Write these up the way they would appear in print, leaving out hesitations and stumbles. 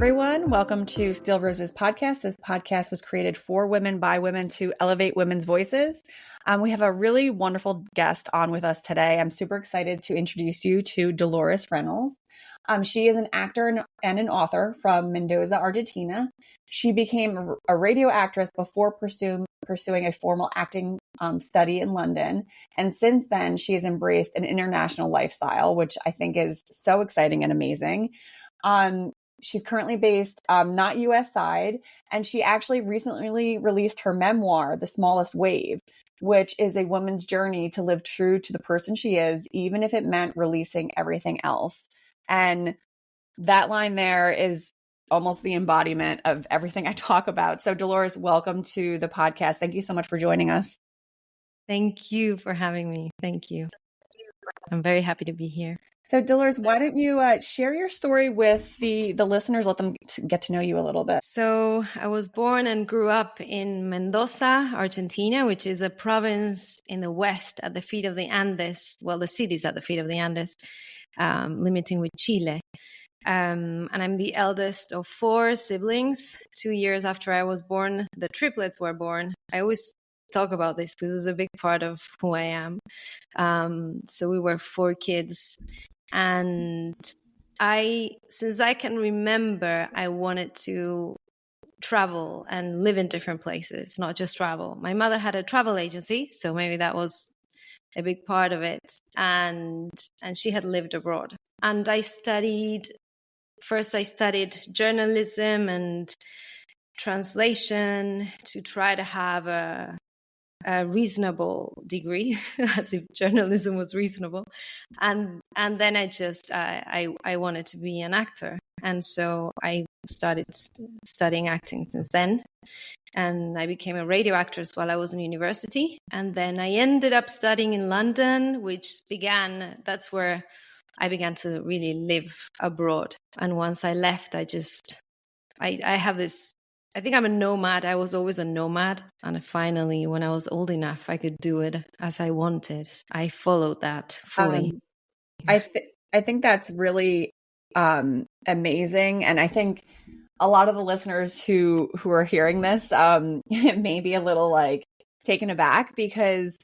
everyone. Welcome to Steel Rose's podcast. This podcast was created for women by women to elevate women's voices. We have a really wonderful guest on with us today. I'm super excited to introduce you to Dolores Reynals. She is an actor and an author from Mendoza, Argentina. She became a radio actress before pursuing a formal acting study in London. And since then, she has embraced an international lifestyle, which I think is so exciting and amazing. She's currently based not US side, and she actually recently released her memoir, The Smallest Wave, which is a woman's journey to live true to the person she is, even if it meant releasing everything else. And that line there is almost the embodiment of everything I talk about. So Dolores, welcome to the podcast. Thank you so much for joining us. Thank you for having me. Thank you. I'm very happy to be here. So Dolores, why don't you share your story with the listeners, let them get to know you a little bit. So I was born and grew up in Mendoza, Argentina, which is a province in the west at the feet of the Andes. Well, the city's at the feet of the Andes, limiting with Chile. And I'm the eldest of 4 siblings. 2 years after I was born, the triplets were born. I always talk about this because it's a big part of who I am. So we were 4 kids. And since I can remember, I wanted to travel and live in different places, not just travel. My mother had a travel agency, so maybe that was a big part of it. And she had lived abroad. And I studied journalism and translation to try to have a reasonable degree, as if journalism was reasonable. And then I wanted to be an actor. And so I started studying acting since then. And I became a radio actress while I was in university. And then I ended up studying in London, that's where I began to really live abroad. And once I left, I have this, I think I'm a nomad. I was always a nomad. And finally, when I was old enough, I could do it as I wanted. I followed that fully. I think that's really amazing. And I think a lot of the listeners who are hearing this may be a little like taken aback, because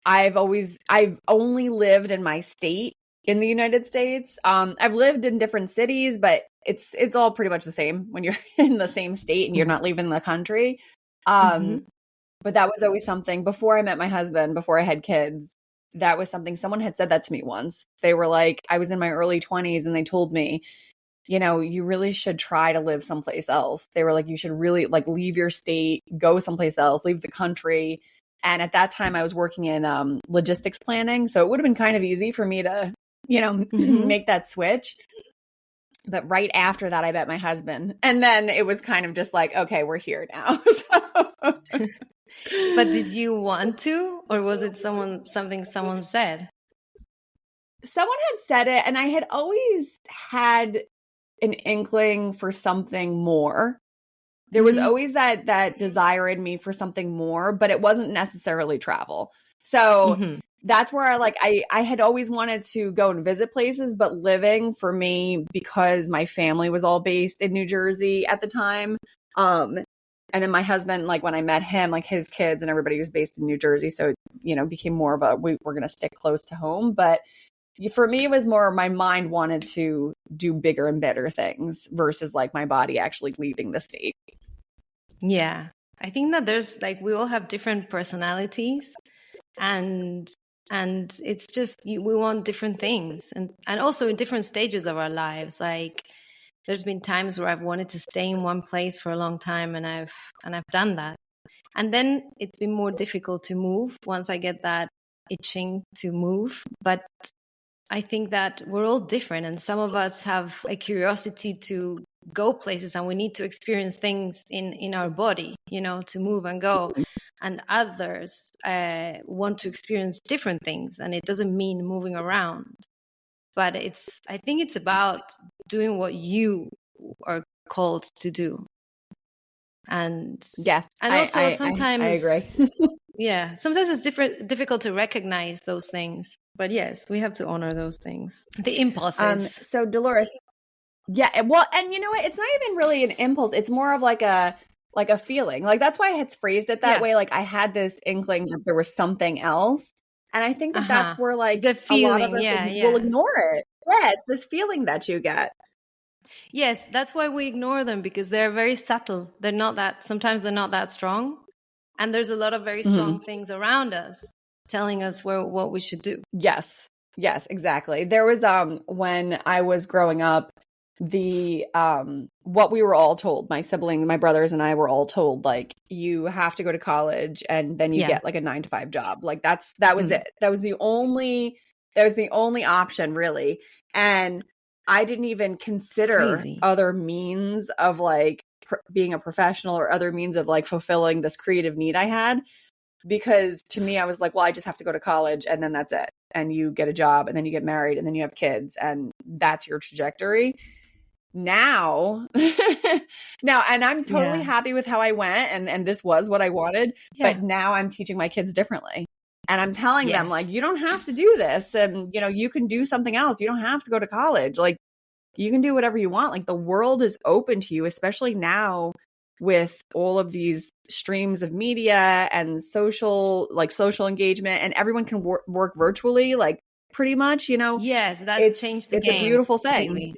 I've only lived in my state in the United States. I've lived in different cities, but it's all pretty much the same when you're in the same state and you're not leaving the country. But that was always something before I met my husband, before I had kids. That was something someone had said that to me once. They were like, I was in my early 20s and they told me, you really should try to live someplace else. They were like, you should really like leave your state, go someplace else, leave the country. And at that time I was working in logistics planning. So it would have been kind of easy for me to make that switch. But right after that, I met my husband. And then it was kind of just like, okay, we're here now. But did you want to, or was it something someone said? Someone had said it, and I had always had an inkling for something more. There was always that desire in me for something more, but it wasn't necessarily travel. So that's where I had always wanted to go and visit places, but living for me, because my family was all based in New Jersey at the time. And then my husband, like when I met him, like his kids and everybody was based in New Jersey. So, it became more of we're going to stick close to home. But for me, it was more my mind wanted to do bigger and better things versus like my body actually leaving the state. Yeah. I think that there's we all have different personalities, and it's just we want different things, and also in different stages of our lives. Like there's been times where I've wanted to stay in one place for a long time, and I've done that. And then it's been more difficult to move once I get that itching to move. But I think that we're all different, and some of us have a curiosity to go places, and we need to experience things in our body, to move and go. And others want to experience different things, and it doesn't mean moving around. But I think it's about doing what you are called to do. And yeah, and also sometimes I agree. Yeah, sometimes it's difficult to recognize those things. But yes, we have to honor those things. The impulses. So Dolores, Yeah, well, and you know what? It's not even really an impulse. It's more of like a feeling. Like that's why I had phrased it that Yeah. way. Like I had this inkling that there was something else. And I think that Uh-huh. that's where like The a lot of feeling. us Yeah, will yeah. ignore it. Yeah, it's this feeling that you get. Yes, that's why we ignore them, because they're very subtle. Sometimes they're not that strong. And there's a lot of very Mhm. strong things around us telling us what we should do. Yes. Yes, exactly. There was when I was growing up, the what we were all told, my brothers and I were all told, like, you have to go to college and then you Yeah. get like a 9 to 5 job. Like that was it. That was the only option really. And I didn't even consider Crazy. other means of like being a professional or other means of like fulfilling this creative need I had, because to me I was like, well, I just have to go to college and then that's it. And you get a job and then you get married and then you have kids and that's your trajectory. Now now, and I'm totally Yeah. happy with how I went, and this was what I wanted, Yeah. but now I'm teaching my kids differently. And I'm telling them like, Yes. you don't have to do this, and you can do something else. You don't have to go to college. Like you can do whatever you want. Like the world is open to you, especially now with all of these streams of media and social engagement, and everyone can work virtually, like pretty much, Yes, that's it's changed the it's a game beautiful thing. completely.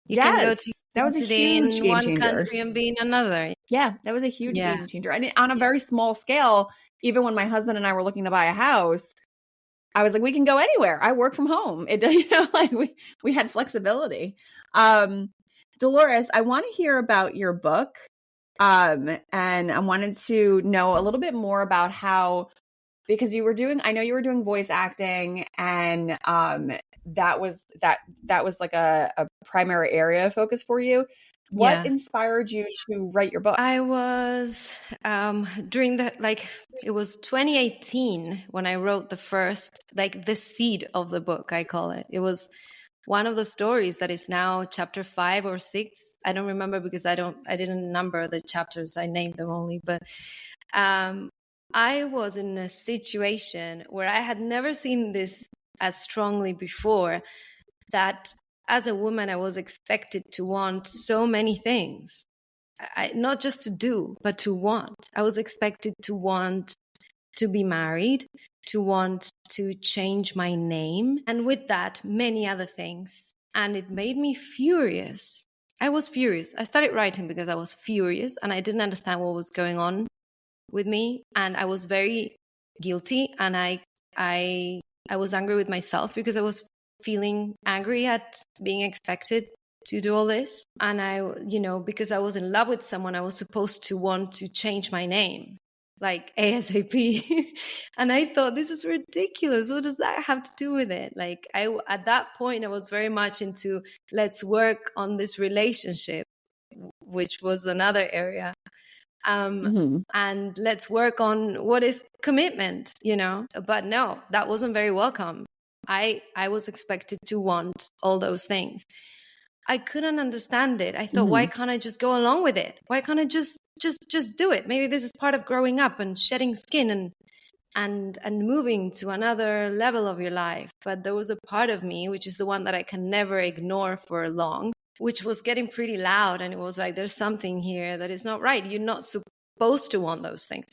You can go Yes, to that was a university huge in game one changer. country and be in another. Yeah, that was a huge Yeah. game changer. And on a very small scale, even when my husband and I were looking to buy a house, I was like, we can go anywhere. I work from home. It, like we had flexibility. Dolores, I want to hear about your book. And I wanted to know a little bit more about how, because I know you were doing voice acting, and that was like a primary area of focus for you. What Yeah. inspired you to write your book? I was during it was 2018 when I wrote the first, like the seed of the book, I call it. It was one of the stories that is now chapter 5 or 6. I don't remember because I didn't number the chapters. I named them only, but I was in a situation where I had never seen this as strongly before, that as a woman, I was expected to want so many things. Not just to do, but to want. I was expected to want to be married, to want to change my name, and with that, many other things. And it made me furious. I was furious. I started writing because I was furious and I didn't understand what was going on with me. And I was very guilty, and I was angry with myself because I was feeling angry at being expected to do all this. And because I was in love with someone, I was supposed to want to change my name like ASAP. And I thought, this is ridiculous. What does that have to do with it? Like at that point, I was very much into, let's work on this relationship, which was another area. And let's work on what is commitment, but no, that wasn't very welcome. I was expected to want all those things. I couldn't understand it. I thought, why can't I just go along with it? Why can't I just do it? Maybe this is part of growing up and shedding skin and moving to another level of your life. But there was a part of me, which is the one that I can never ignore for long, which was getting pretty loud. And it was like, there's something here that is not right. You're not supposed to want those things.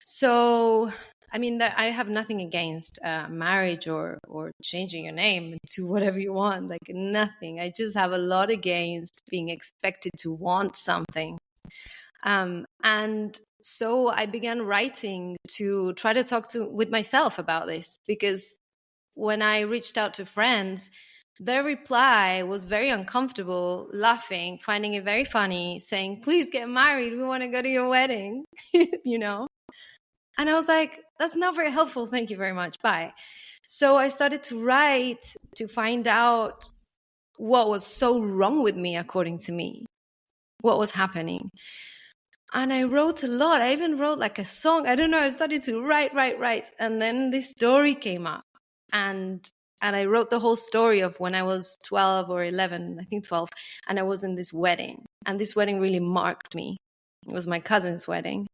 So, I mean, I have nothing against marriage or changing your name to whatever you want, like nothing. I just have a lot against being expected to want something. And so I began writing to try to talk with myself about this, because when I reached out to friends, their reply was very uncomfortable, laughing, finding it very funny, saying, please get married. We want to go to your wedding, And I was like, that's not very helpful. Thank you very much. Bye. So I started to write to find out what was so wrong with me, according to me, what was happening. And I wrote a lot. I even wrote like a song. I don't know. I started to write. And then this story came up. And I wrote the whole story of when I was 12 or 11, I think 12. And I was in this wedding. And this wedding really marked me. It was my cousin's wedding.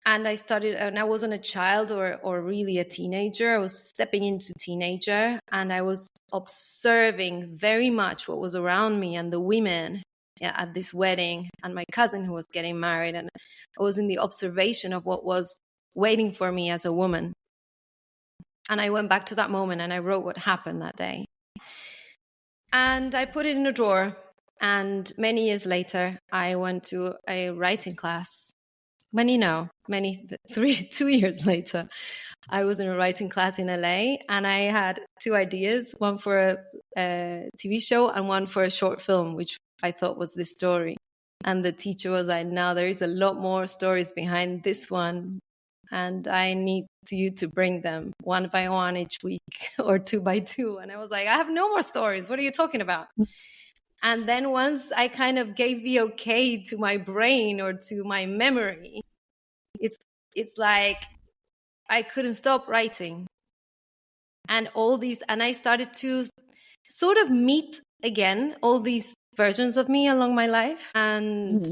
And I started, and I wasn't a child or really a teenager. I was stepping into teenager, and I was observing very much what was around me and the women at this wedding and my cousin who was getting married. And I was in the observation of what was waiting for me as a woman. And I went back to that moment and I wrote what happened that day. And I put it in a drawer. And many years later, I went to a writing class. 2 years later, I was in a writing class in LA, and I had two ideas, one for a TV show and one for a short film, which I thought was this story. And the teacher was like, no, there is a lot more stories behind this one, and I need you to bring them one by one each week or two by two. And I was like, I have no more stories. What are you talking about? And then once I kind of gave the okay to my brain or to my memory, it's like I couldn't stop writing. And I started to sort of meet again all these versions of me along my life. And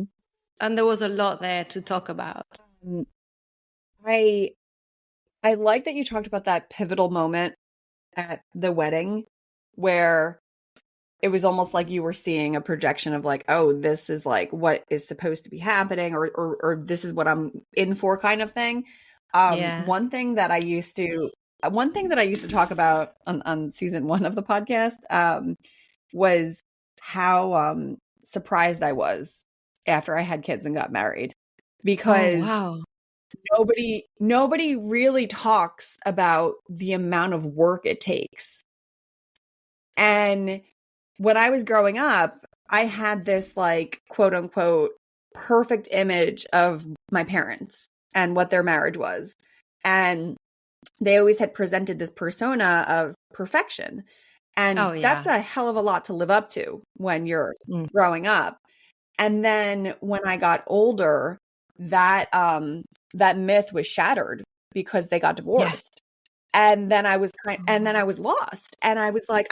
there was a lot there to talk about. I like that you talked about that pivotal moment at the wedding where it was almost like you were seeing a projection of like, oh, this is like what is supposed to be happening, or this is what I'm in for, kind of thing. One thing that I used to talk about on season 1 of the podcast was how surprised I was after I had kids and got married, because nobody really talks about the amount of work it takes. And when I was growing up, I had this like quote unquote perfect image of my parents and what their marriage was. And they always had presented this persona of perfection. And that's a hell of a lot to live up to when you're growing up. And then when I got older, that myth was shattered because they got divorced. Yes. And then I was lost. And I was like,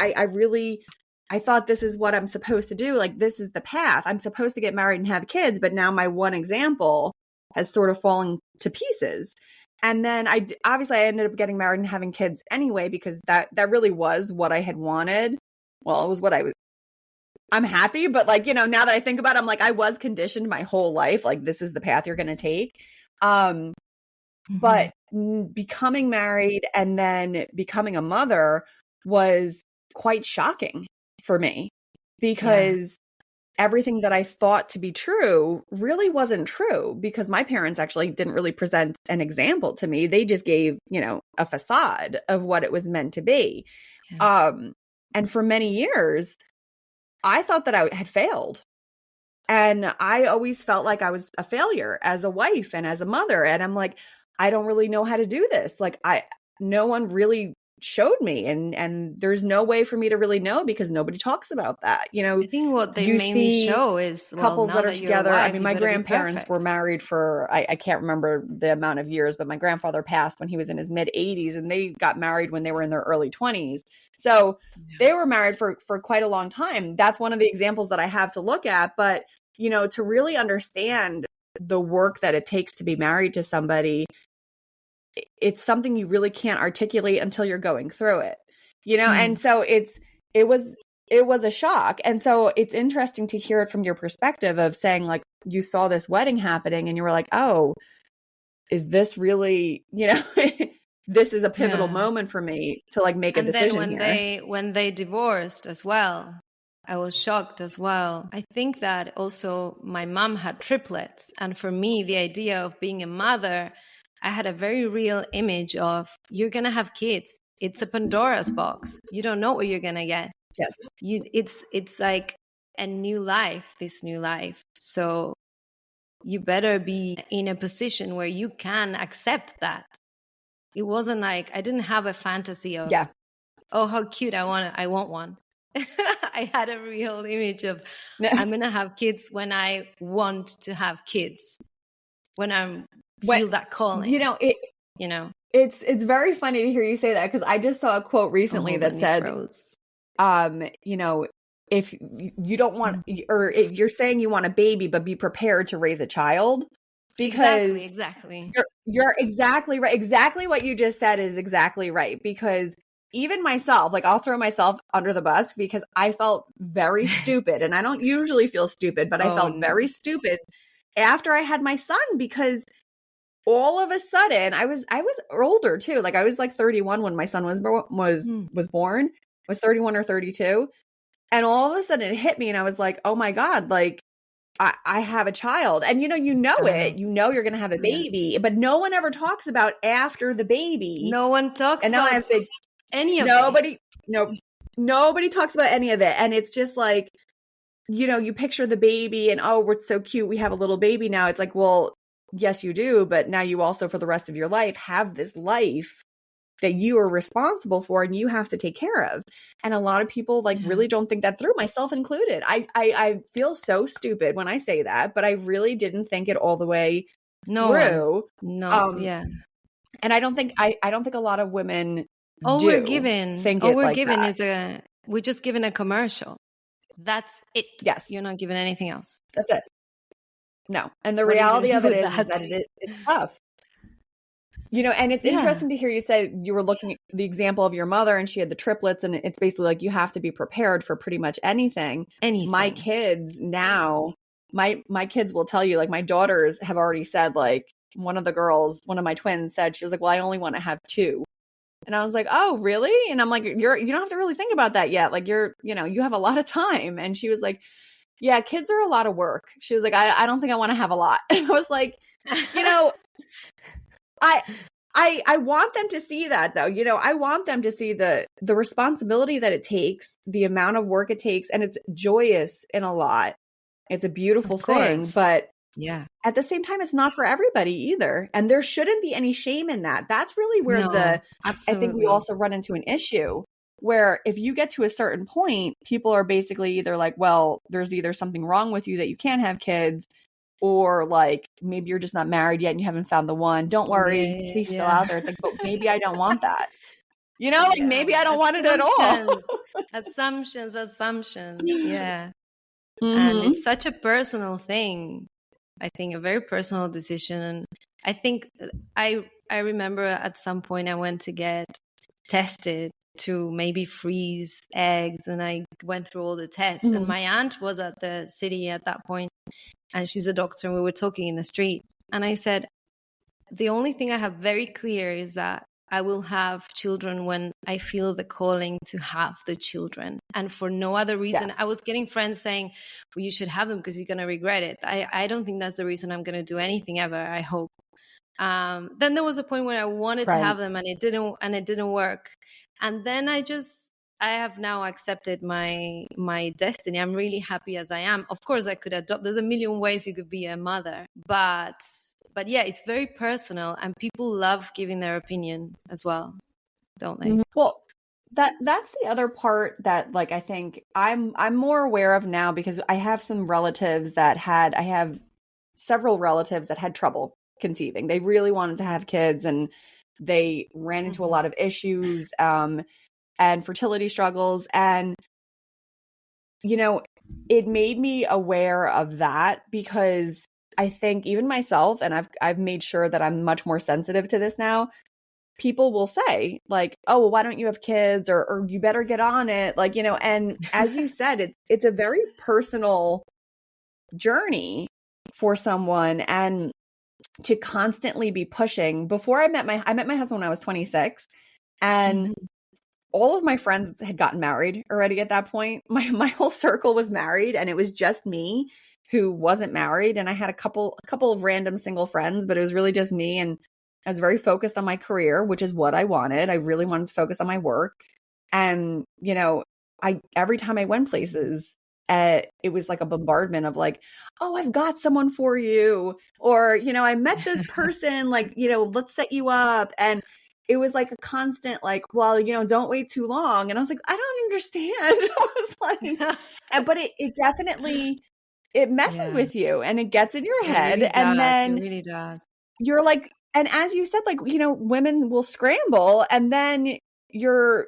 I thought this is what I'm supposed to do. Like, this is the path. I'm supposed to get married and have kids. But now my one example has sort of fallen to pieces. And then I ended up getting married and having kids anyway, because that really was what I had wanted. Well, it was what I'm happy. But like, now that I think about it, I'm like, I was conditioned my whole life. Like, this is the path you're going to take. But becoming married and then becoming a mother was quite shocking for me, because everything that I thought to be true really wasn't true, because my parents actually didn't really present an example to me. They just gave, a facade of what it was meant to be. And for many years, I thought that I had failed. And I always felt like I was a failure as a wife and as a mother. And I'm like, I don't really know how to do this. Like, no one really showed me, and there's no way for me to really know, because nobody talks about that. I think what they mainly show is couples that are together. I mean, my grandparents were married for I can't remember the amount of years, but my grandfather passed when he was in his mid 80s, and they got married when they were in their early 20s. So they were married for quite a long time. That's one of the examples that I have to look at. But to really understand the work that it takes to be married to somebody, it's something you really can't articulate until you're going through it, and so it was a shock. And so it's interesting to hear it from your perspective of saying, like, you saw this wedding happening and you were like, oh, is this really, this is a pivotal moment for me to like make a decision. And then when they divorced as well, I was shocked as well. I think that also my mom had triplets, and for me, the idea of being a mother, I had a very real image of, you're going to have kids. It's a Pandora's box. You don't know what you're going to get. Yes. It's like a new life, this new life. So you better be in a position where you can accept that. It wasn't like, I didn't have a fantasy of, oh, how cute, I want one. I had a real image of, I'm going to have kids when I want to have kids, when I feel that calling. It's very funny to hear you say that, because I just saw a quote recently that said, if you don't want, or if you're saying you want a baby, but be prepared to raise a child. because Exactly. you're exactly right. Exactly what you just said is exactly right. Because even myself, like I'll throw myself under the bus because I felt very stupid, and I don't usually feel stupid, but I Oh felt no. very stupid after I had my son because all of a sudden I was older too. Like I was like 31 when my son was born. I was 31 or 32. And all of a sudden it hit me and I was like, oh my God, like I have a child. And you know it, you're going to have a baby, but no one ever talks about after the baby. No one talks And now I about have to, any of this. nobody talks about any of it. And it's just like, you picture the baby and, oh, we're so cute. We have a little baby now. It's like, well, yes, you do. But now you also, for the rest of your life, have this life that you are responsible for and you have to take care of. And a lot of people really don't think that through, myself included. I feel so stupid when I say that, but I really didn't think it all the way through. And I don't think a lot of women we're given that. is we're just given a commercial. That's it. Yes. You're not given anything else. That's it. No. And the reality of it is that it's tough. And it's interesting to hear you say you were looking at the example of your mother and she had the triplets, and it's basically like you have to be prepared for pretty much anything. My kids now, my kids will tell you, like my daughters have already said, like one of my twins said, she was like, well, I only want to have two. And I was like, oh, really? And I'm like, you don't have to really think about that yet. Like you have a lot of time. And she was like, yeah, kids are a lot of work. She was like, I don't think I want to have a lot. And I was like, I want them to see that though. I want them to see the responsibility that it takes, the amount of work it takes, and it's joyous in a lot. It's a beautiful thing, but at the same time, it's not for everybody either. And there shouldn't be any shame in that. That's really where I think we also run into an issue where if you get to a certain point, people are basically either like, well, there's either something wrong with you that you can't have kids, or like maybe you're just not married yet and you haven't found the one. Don't worry, he's still out there. It's like, but maybe I don't want that. Maybe I don't want it at all. Assumptions. Yeah. And it's such a personal thing. I think a very personal decision. And I think I remember at some point I went to get tested to maybe freeze eggs, and I went through all the tests. And my aunt was at the city at that point, and she's a doctor, and we were talking in the street. And I said, the only thing I have very clear is that I will have children when I feel the calling to have the children, and for no other reason. I was getting friends saying, well, you should have them because you're going to regret it. I don't think that's the reason I'm going to do anything ever, I hope. Then there was a point where I wanted to have them, and it didn't work. And then I have now accepted my destiny. I'm really happy as I am. Of course, I could adopt. There's a million ways you could be a mother, but yeah, it's very personal, and people love giving their opinion as well, don't they? Well, that's the other part that I think I'm more aware of now, because I have several relatives that had trouble conceiving. They really wanted to have kids, and they ran into a lot of issues and fertility struggles, and it made me aware of that, because I think even myself, and I've made sure that I'm much more sensitive to this now. People will say like, oh, well, why don't you have kids, or you better get on it. And as you said, it's a very personal journey for someone, and to constantly be pushing. Before I met my husband when I was 26, and all of my friends had gotten married already at that point. My whole circle was married, and it was just me who wasn't married. And I had a couple of random single friends, but it was really just me. And I was very focused on my career, which is what I wanted. I really wanted to focus on my work. And, every time I went places, it was like a bombardment of like, oh, I've got someone for you. Or, I met this person, let's set you up. And it was like a constant, well, don't wait too long. And I was like, I don't understand. I was like, but it definitely, it messes with you, and it gets in your head. Really and then it really does. You're like, and as you said, women will scramble, and then you're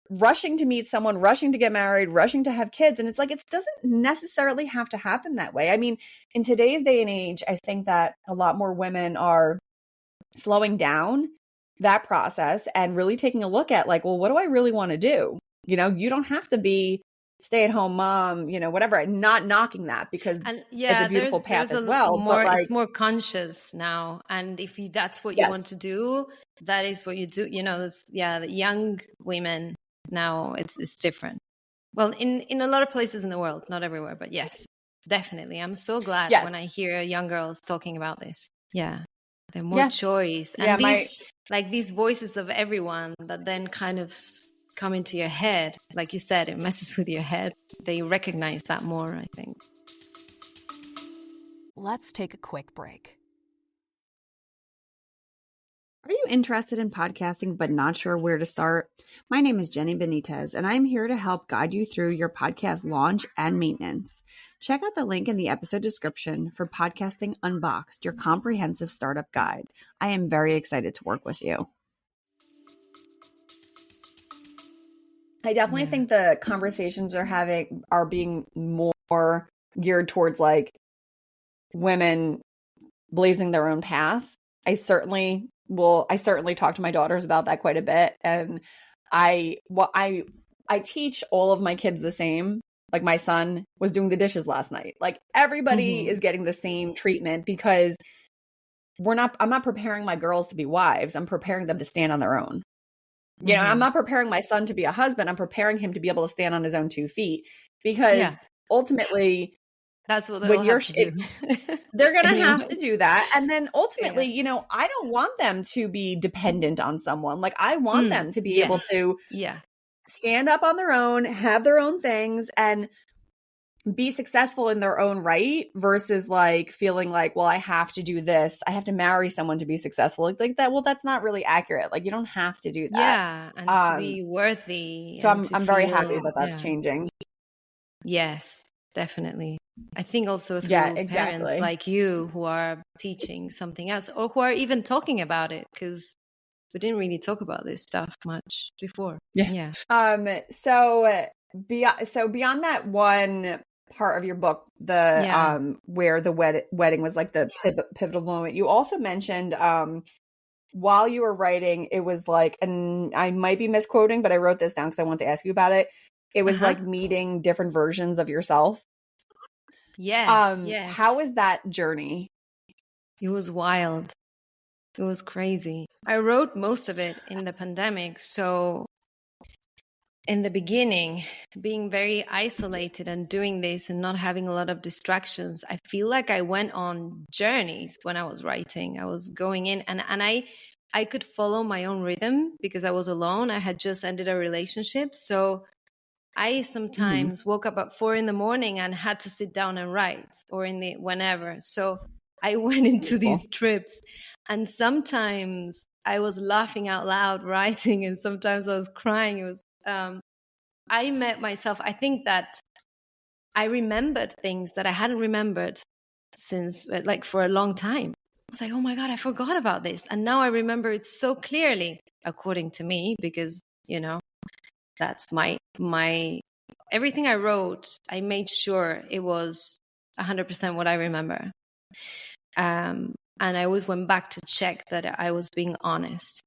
rushing to meet someone, rushing to get married, rushing to have kids. And it's like, it doesn't necessarily have to happen that way. I mean, in today's day and age, I think that a lot more women are slowing down that process and really taking a look at like, well, what do I really want to do? You know, you don't have to be stay-at-home mom, you know, whatever. Not knocking that, because And it's a beautiful path as well. More, but like, it's more conscious now. And if that's what you yes, want to do, that is what you do. You know, the young women now, it's different. Well, in a lot of places in the world, not everywhere, but yes, definitely. I'm so glad yes, when I hear young girls talking about this. Yeah. They're more yeah, choice. yeah. And these voices of everyone that then kind of come into your head, like you said, it messes with your head. They recognize that more, I think. Let's take a quick break. Are you interested in podcasting but not sure where to start? My name is Jenny Benitez, and I'm here to help guide you through your podcast launch and maintenance. Check out the link in the episode description for Podcasting Unboxed, your comprehensive startup guide. I am very excited to work with you. I definitely think the conversations are being more geared towards like women blazing their own path. I certainly talk to my daughters about that quite a bit. And I teach all of my kids the same. Like my son was doing the dishes last night. Like everybody is getting the same treatment, because I'm not preparing my girls to be wives. I'm preparing them to stand on their own. You know, I'm not preparing my son to be a husband. I'm preparing him to be able to stand on his own 2 feet, because ultimately that's what they'll have to do. They're going to have to do that. And then ultimately, you know, I don't want them to be dependent on someone. Like I want them to be able to stand up on their own, have their own things, and be successful in their own right, versus like feeling like, well, I have to do this. I have to marry someone to be successful. Like that. Well, that's not really accurate. Like you don't have to do that. Yeah. And to be worthy. So I'm very happy that that's changing. Yes, definitely. I think also through parents like you who are teaching something else, or who are even talking about it, because we didn't really talk about this stuff much before. Yeah. So beyond that one part of your book, where the wedding was like the pivotal moment, you also mentioned while you were writing, it was like, and I might be misquoting, but I wrote this down because I want to ask you about it. It was like meeting different versions of yourself. Yes. Yes. How was that journey? It was wild. It was crazy. I wrote most of it in the pandemic. So in the beginning, being very isolated and doing this and not having a lot of distractions, I feel like I went on journeys when I was writing. I was going in and I could follow my own rhythm because I was alone. I had just ended a relationship. So I sometimes woke up at 4 a.m. and had to sit down and write, or whenever. So I went into these trips, and sometimes I was laughing out loud writing, and sometimes I was crying. It was, I met myself. I think that I remembered things that I hadn't remembered since, like, for a long time. I was like, oh my God, I forgot about this. And now I remember it so clearly, according to me, because, you know, that's my everything I wrote, I made sure it was 100% what I remember. And I always went back to check that I was being honest,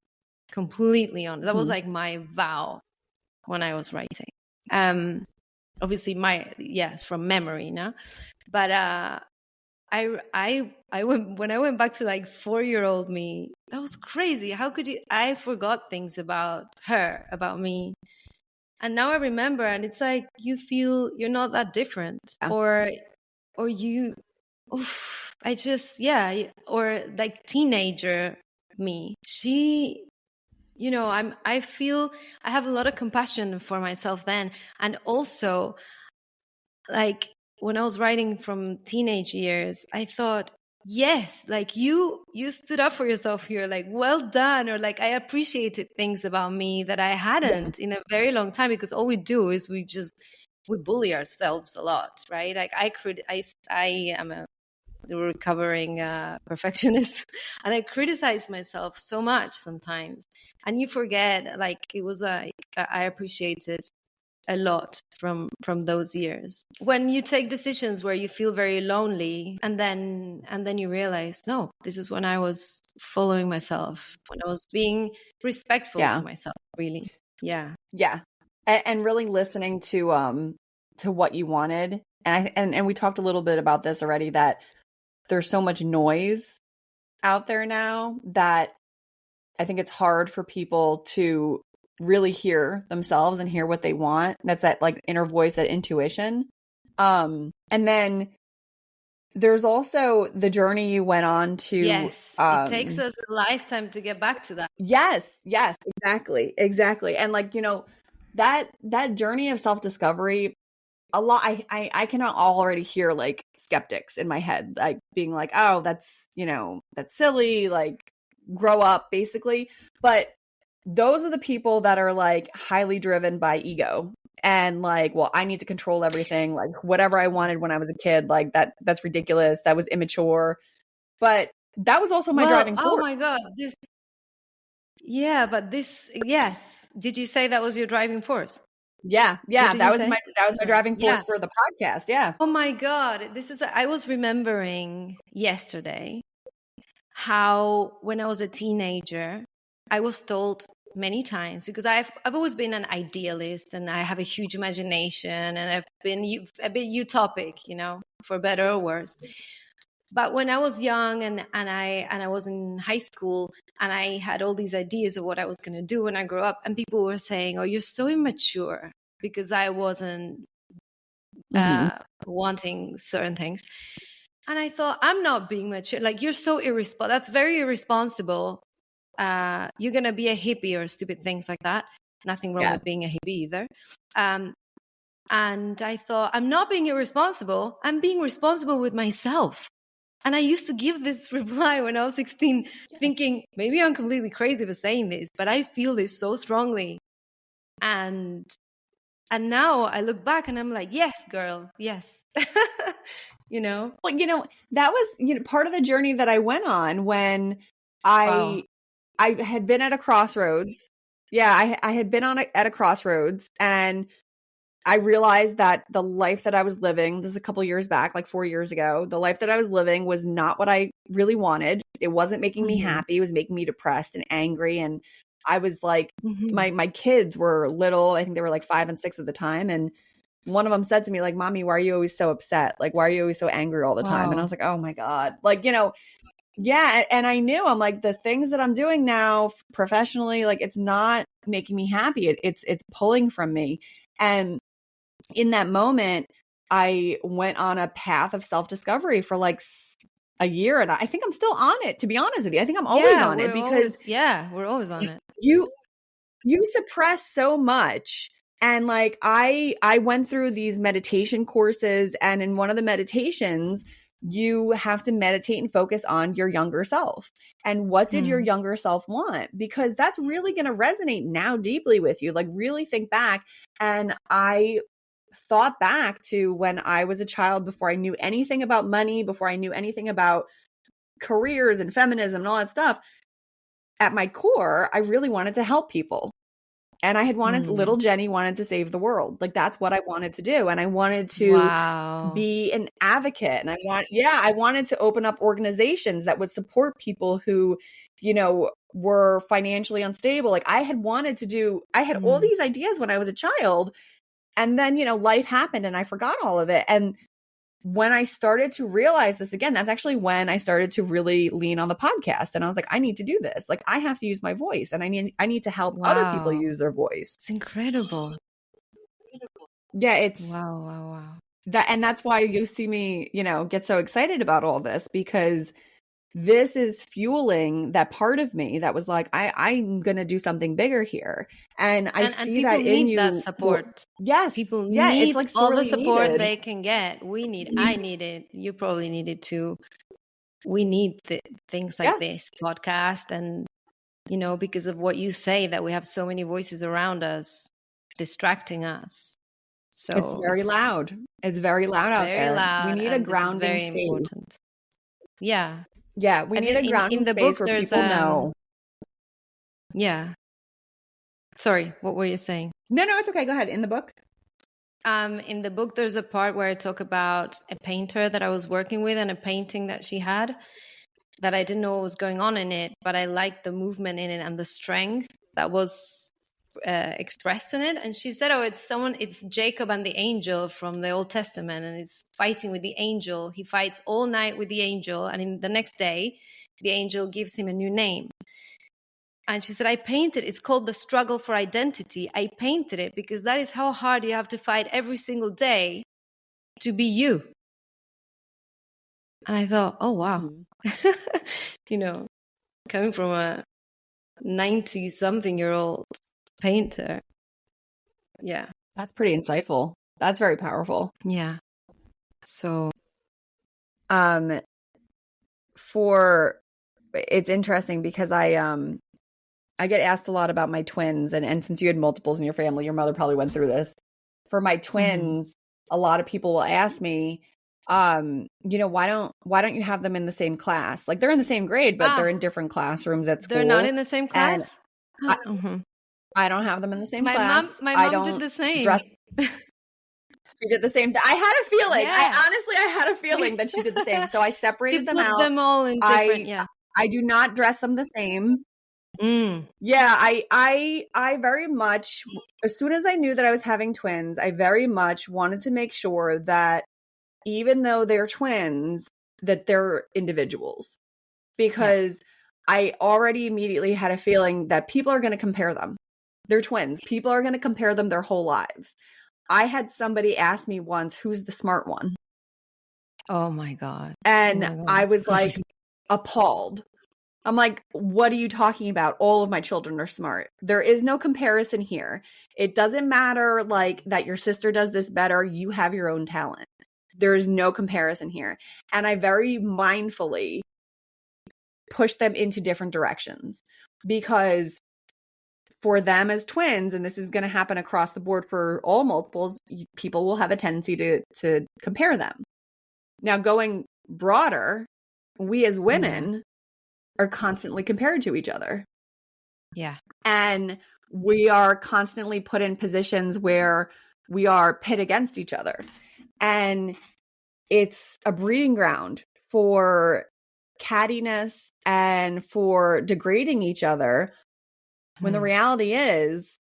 completely honest. That was like my vow when I was writing. Obviously it's from memory now, but when I went back to like 4-year-old me, that was crazy. How could you? I forgot things about her, about me. And now I remember, and it's like you feel you're not that different, or you, or like teenager me. She, you know, I feel I have a lot of compassion for myself then, and also, like when I was writing from teenage years, I thought, yes, like you stood up for yourself here, like well done, or like I appreciated things about me that I hadn't in a very long time, because all we do is we bully ourselves a lot, right? Like I am a recovering perfectionist, and I criticize myself so much sometimes. And you forget, like, it was I appreciate it a lot from those years when you take decisions where you feel very lonely, and then you realize, no, this is when I was following myself, when I was being respectful to myself, really. Yeah. And really listening to what you wanted. And we talked a little bit about this already, that there's so much noise out there now that I think it's hard for people to really hear themselves and hear what they want. That's that like inner voice, that intuition. And then there's also the journey you went on to. Yes, it takes us a lifetime to get back to that. Yes, exactly. And like, that journey of self-discovery, a lot, I can already hear like skeptics in my head, like being like, oh, that's silly, like grow up basically. But those are the people that are like highly driven by ego and like, well, I need to control everything, like whatever I wanted when I was a kid, like that's ridiculous, that was immature. But that was also my driving force. Oh my God, yes. Did you say that was your driving force? Yeah. That was my driving force for the podcast. Yeah. Oh my God. I was remembering yesterday how when I was a teenager, I was told many times, because I've always been an idealist and I have a huge imagination and I've been a bit utopic, for better or worse. But when I was young and I was in high school and I had all these ideas of what I was going to do when I grew up, and people were saying, "Oh, you're so immature," because I wasn't wanting certain things. And I thought, I'm not being mature. Like, you're so irresponsible. That's very irresponsible. You're going to be a hippie or stupid things like that. Nothing wrong with being a hippie either. And I thought, I'm not being irresponsible. I'm being responsible with myself. And I used to give this reply when I was 16, thinking, maybe I'm completely crazy for saying this, but I feel this so strongly. And now I look back and I'm like, yes, girl, yes. Well, that was, part of the journey that I went on when I had been at a crossroads. Yeah, I had been at a crossroads, and I realized that the life that I was living, this is a couple years back, like 4 years ago, the life that I was living was not what I really wanted. It wasn't making me happy. It was making me depressed and angry. And I was like, my kids were little. I think they were like 5 and 6 at the time. And one of them said to me, like, "Mommy, why are you always so upset? Like, why are you always so angry all the time?" And I was like, oh my God. Like, yeah. And I knew, I'm like, the things that I'm doing now professionally, like, it's not making me happy. It's pulling from me. And in that moment, I went on a path of self-discovery for like a year. And I think I'm still on it, to be honest with you. I think I'm always on it, because we're always on it. You suppress so much. And like, I went through these meditation courses, and in one of the meditations, you have to meditate and focus on your younger self. And what did your younger self want? Because that's really going to resonate now deeply with you. Like, really think back. And I thought back to when I was a child, before I knew anything about money, before I knew anything about careers and feminism and all that stuff. At my core, I really wanted to help people. And I had wanted, little Jenny wanted to save the world. Like, that's what I wanted to do. And I wanted to be an advocate. And I wanted to open up organizations that would support people who, were financially unstable. Like, I had all these ideas when I was a child. And then, life happened and I forgot all of it. And when I started to realize this again, that's actually when I started to really lean on the podcast. And I was like, I need to do this. Like, I have to use my voice, and I need to help other people use their voice. It's incredible. Yeah, it's wow. And that's why you see me, get so excited about all this, because this is fueling that part of me that was like, I'm going to do something bigger here. And I see that in you. That support. Yes. People need it's like all the support they can get. I need it. You probably need it too. We need things like this podcast. And, because of what you say, that we have so many voices around us distracting us. So it's very loud. It's very loud out there. Loud, we need a grounding space. Important. Yeah. Yeah, we need a grounding in the space book, where there's people know. yeah. Sorry, what were you saying? No, it's okay. Go ahead. In the book? In the book, there's a part where I talk about a painter that I was working with and a painting that she had that I didn't know what was going on in it, but I liked the movement in it and the strength that was expressed in it. And she said, "Oh, it's Jacob and the angel from the Old Testament, and it's fighting with the angel. He fights all night with the angel, and in the next day, the angel gives him a new name." And she said, "I painted, it's called the struggle for identity. I painted it because that is how hard you have to fight every single day to be you." And I thought, oh, wow. Mm-hmm. Coming from a 90-something-year-old painter. Yeah. That's pretty insightful. That's very powerful. Yeah. So. It's interesting because I get asked a lot about my twins, and since you had multiples in your family, your mother probably went through this. For my twins, a lot of people will ask me, why don't you have them in the same class? Like they're in the same grade, but they're in different classrooms at school. They're not in the same class? I don't have them in the same my class. My mom did the same. She did the same. I had a feeling. Yeah. I had a feeling that she did the same. So I separated them out. Them all in different. I do not dress them the same. Yeah, I very much, as soon as I knew that I was having twins, I very much wanted to make sure that even though they're twins, that they're individuals, because I already immediately had a feeling that people are going to compare them. They're twins. People are going to compare them their whole lives. I had somebody ask me once, who's the smart one? Oh my God. And I was like appalled. I'm like, what are you talking about? All of my children are smart. There is no comparison here. It doesn't matter like that your sister does this better. You have your own talent. There is no comparison here. And I very mindfully push them into different directions, because for them as twins, and this is going to happen across the board for all multiples, people will have a tendency to compare them. Now, going broader, we as women are constantly compared to each other. Yeah. And we are constantly put in positions where we are pit against each other. And it's a breeding ground for cattiness and for degrading each other, when the reality is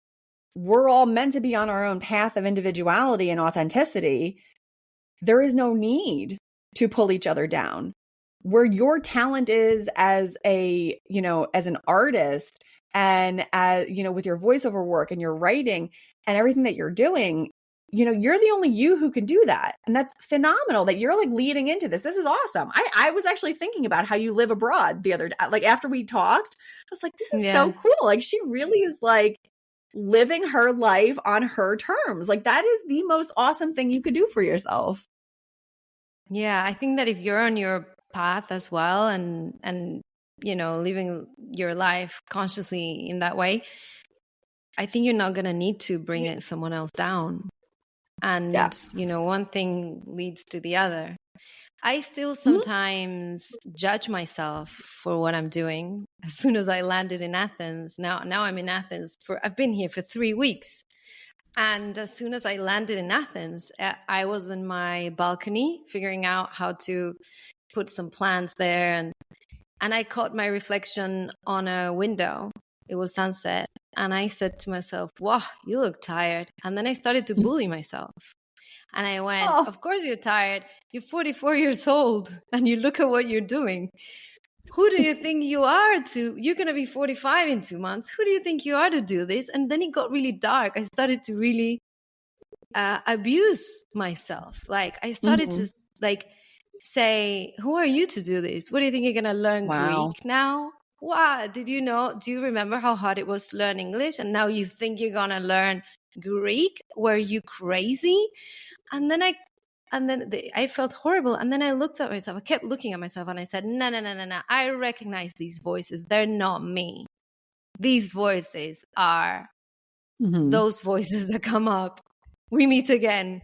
we're all meant to be on our own path of individuality and authenticity. There is no need to pull each other down. Where your talent is as as an artist, and as, with your voiceover work and your writing and everything that you're doing, you're the only you who can do that. And that's phenomenal that you're like leading into this. This is awesome. I was actually thinking about how you live abroad the other day. Like after we talked, I was like, this is so cool. Like she really is like living her life on her terms. Like that is the most awesome thing you could do for yourself. Yeah. I think that if you're on your path as well and living your life consciously in that way, I think you're not going to need to bring someone else down. And, one thing leads to the other. I still sometimes judge myself for what I'm doing. As soon as I landed in Athens, now I'm in Athens I've been here for 3 weeks. And as soon as I landed in Athens, I was in my balcony figuring out how to put some plants there. And I caught my reflection on a window. It was sunset. And I said to myself, wow, you look tired. And then I started to bully myself. And I went, Of course you're tired. You're 44 years old and you look at what you're doing. Who do you think you are you're going to be 45 in 2 months. Who do you think you are to do this? And then it got really dark. I started to really abuse myself. Like I started to say, who are you to do this? What do you think you're going to learn Greek now? Wow. Do you remember how hard it was to learn English? And now you think you're going to learn Greek? Were you crazy? And then I felt horrible. And then I looked at myself. I kept looking at myself and I said, no. I recognize these voices. They're not me. These voices are those voices that come up. We meet again.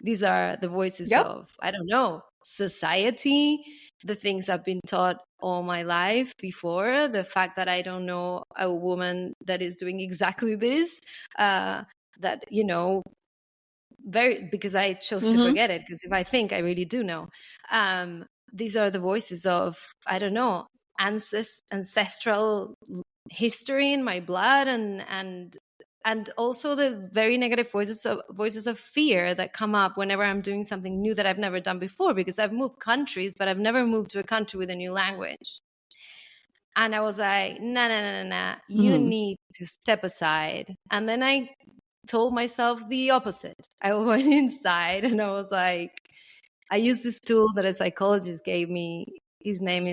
These are the voices of, I don't know, society, the things I've been taught all my life before, the fact that I don't know a woman that is doing exactly this, that, you know, because I chose to forget it, because if I think, I really do know. These are the voices of, I don't know, ancestral history in my blood, and also the very negative voices of fear that come up whenever I'm doing something new that I've never done before, because I've moved countries, but I've never moved to a country with a new language. And I was like, nah, you need to step aside. And then I told myself the opposite. I went inside and I was like, I used this tool that a psychologist gave me. His name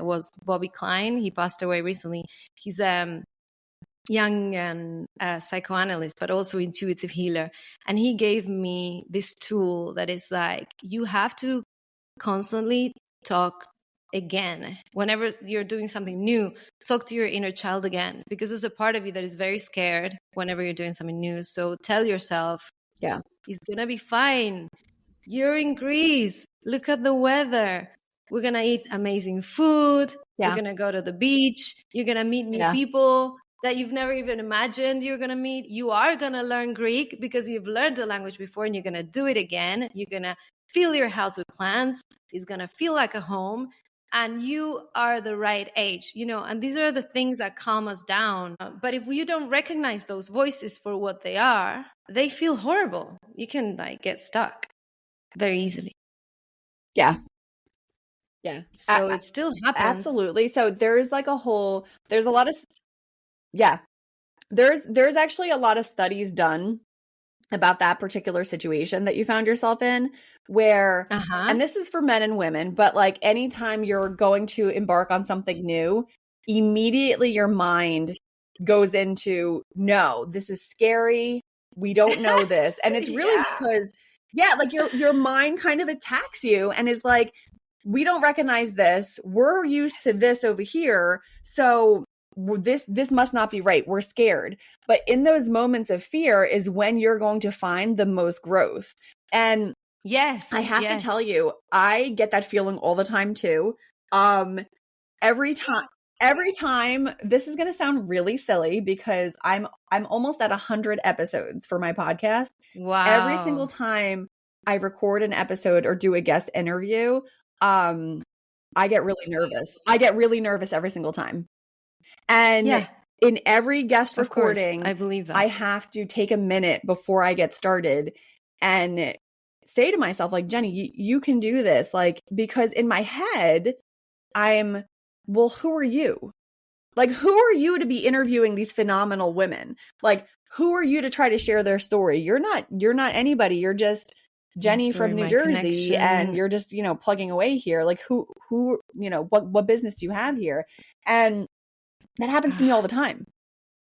was Bobby Klein. He passed away recently. He's young and psychoanalyst, but also intuitive healer. And he gave me this tool that is like, you have to constantly talk again. Whenever you're doing something new, talk to your inner child again, because there's a part of you that is very scared whenever you're doing something new. So tell yourself, yeah, it's going to be fine. You're in Greece. Look at the weather. We're going to eat amazing food. Yeah. We're going to go to the beach. You're going to meet new people that you've never even imagined you're going to meet. You are going to learn Greek because you've learned the language before, and you're going to do it again. You're going to fill your house with plants. It's going to feel like a home. And you are the right age, you know, and these are the things that calm us down. But if you don't recognize those voices for what they are, they feel horrible. You can like get stuck very easily. Yeah. So it still happens. Absolutely. So there's like there's a lot of, there's actually a lot of studies done about that particular situation that you found yourself in, where, and this is for men and women, but like anytime you're going to embark on something new, immediately your mind goes into, no, this is scary. We don't know this. And it's really because, like your mind kind of attacks you and is like, we don't recognize this. We're used to this over here. So this must not be right. We're scared. But in those moments of fear is when you're going to find the most growth. And I have to tell you, I get that feeling all the time too. Every time, this is going to sound really silly because I'm almost at 100 episodes for my podcast. Wow. Every single time I record an episode or do a guest interview, I get really nervous. I get really nervous every single time. And in every guest recording, course, I believe that. I have to take a minute before I get started and say to myself, like, Jenny, you can do this. Like, because in my head, well, who are you? Like, who are you to be interviewing these phenomenal women? Like, who are you to try to share their story? You're not anybody. You're just Jenny from New Jersey, and you're just, plugging away here. Like, who, what business do you have here? And that happens to me all the time.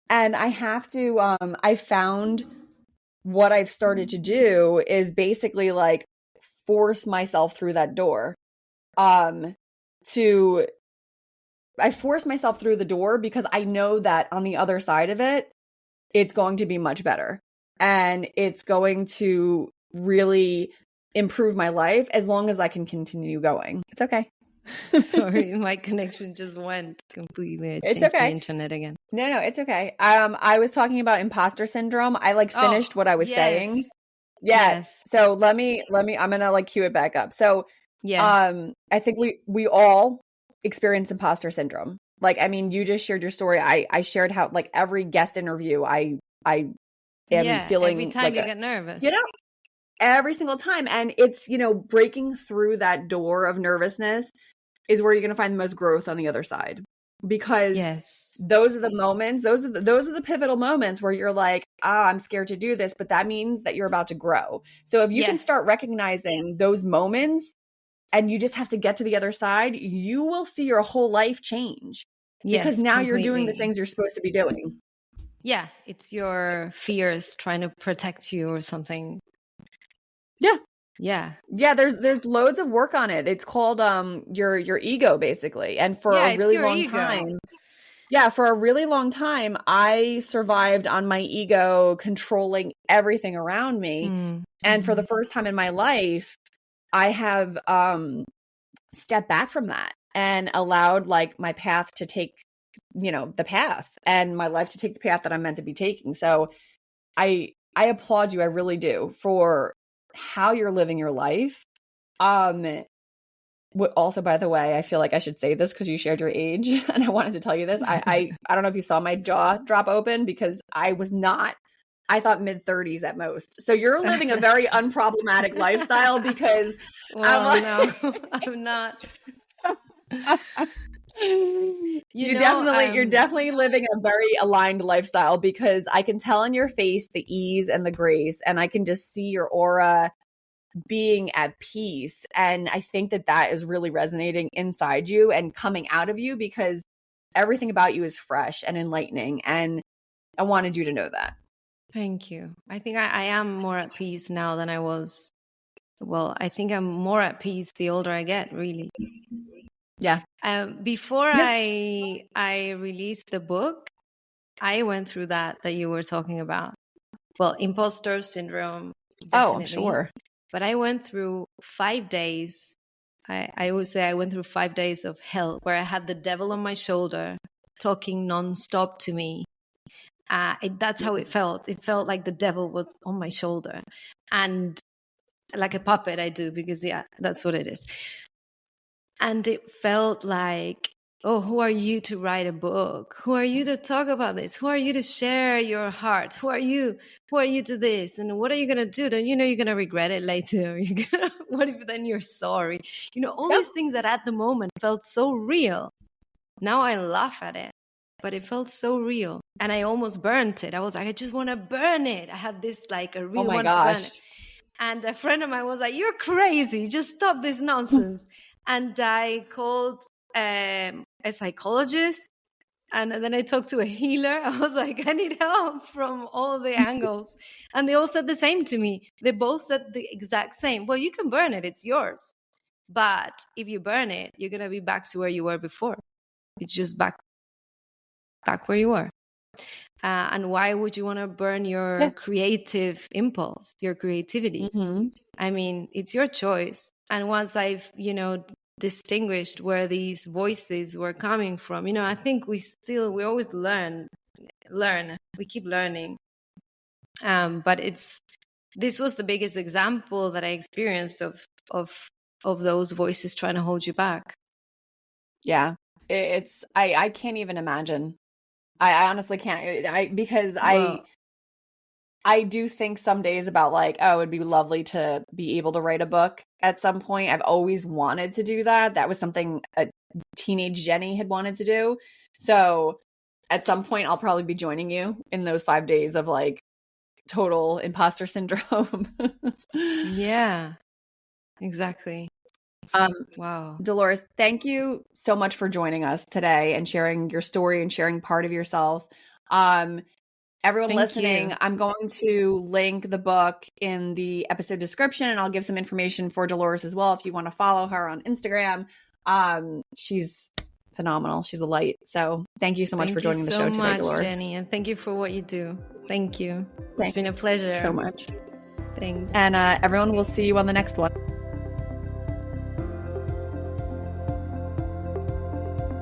And I have to, I found what I've started to do is basically like force myself through that door. I force myself through the door because I know that on the other side of it, it's going to be much better. And it's going to really improve my life as long as I can continue going. It's okay. Sorry, my connection just went completely. It's okay. The internet again. No, it's okay. I was talking about imposter syndrome. I finished what I was saying. Yes. So let me, I'm going to cue it back up. So, I think we all experience imposter syndrome. You just shared your story. I shared how every guest interview, I am feeling every time you get nervous. Every single time. And it's, breaking through that door of nervousness is where you're going to find the most growth on the other side, because those are the moments, those are the pivotal moments where you're like, I'm scared to do this, but that means that you're about to grow. So if you can start recognizing those moments and you just have to get to the other side, you will see your whole life change, because now you're doing the things you're supposed to be doing. Yeah. It's your fears trying to protect you or something. Yeah. There's loads of work on it. It's called your ego, basically. And for a really long time. Yeah, for a really long time, I survived on my ego controlling everything around me. And for the first time in my life, I have stepped back from that and allowed like my path to take, the path, and my life to take the path that I'm meant to be taking. So I applaud you. I really do, for how you're living your life. Also, by the way, I feel like I should say this because you shared your age and I wanted to tell you this. I don't know if you saw my jaw drop open because I thought mid-30s at most. So you're living a very unproblematic lifestyle because no, I'm not. You're definitely living a very aligned lifestyle, because I can tell in your face the ease and the grace, and I can just see your aura being at peace. And I think that is really resonating inside you and coming out of you, because everything about you is fresh and enlightening. And I wanted you to know that. Thank you. I think I am more at peace now than I was. Well, I think I'm more at peace the older I get, really. Yeah. Before I released the book, I went through that you were talking about. Well, imposter syndrome. Oh, I'm sure. But I went through 5 days. I would say I went through 5 days of hell, where I had the devil on my shoulder talking nonstop to me. That's how it felt. It felt like the devil was on my shoulder, and like a puppet I do, because that's what it is. And it felt like, oh, who are you to write a book? Who are you to talk about this? Who are you to share your heart? Who are you to this? And what are you going to do? Don't you know you're going to regret it later? What if then you're sorry? All these things that at the moment felt so real. Now I laugh at it, but it felt so real. And I almost burnt it. I was like, I just want to burn it. I had this like a real want to burn it. And a friend of mine was like, you're crazy. Just stop this nonsense. And I called a psychologist, and then I talked to a healer. I was like, I need help from all the angles. And they all said the same to me. They both said the exact same. Well, you can burn it. It's yours. But if you burn it, you're going to be back to where you were before. It's just back where you were. And why would you want to burn your creative impulse, your creativity? Mm-hmm. I mean, it's your choice. And once I've, distinguished where these voices were coming from, I think we always learn. We keep learning. But this was the biggest example that I experienced of those voices trying to hold you back. Yeah, I can't even imagine. I honestly can't. Because I do think some days about like, oh, it'd be lovely to be able to write a book at some point. I've always wanted to do that. That was something a teenage Jenny had wanted to do. So at some point, I'll probably be joining you in those 5 days of like total imposter syndrome. Yeah, exactly. Wow. Dolores, thank you so much for joining us today and sharing your story and sharing part of yourself. Everyone listening, I'm going to link the book in the episode description, and I'll give some information for Dolores as well if you want to follow her on Instagram. She's phenomenal. She's a light. So thank you so much for joining the show today, Dolores. Thank you so much, Jenny, and thank you for what you do. Thank you. It's been a pleasure. So much. Thanks. And everyone, will see you on the next one.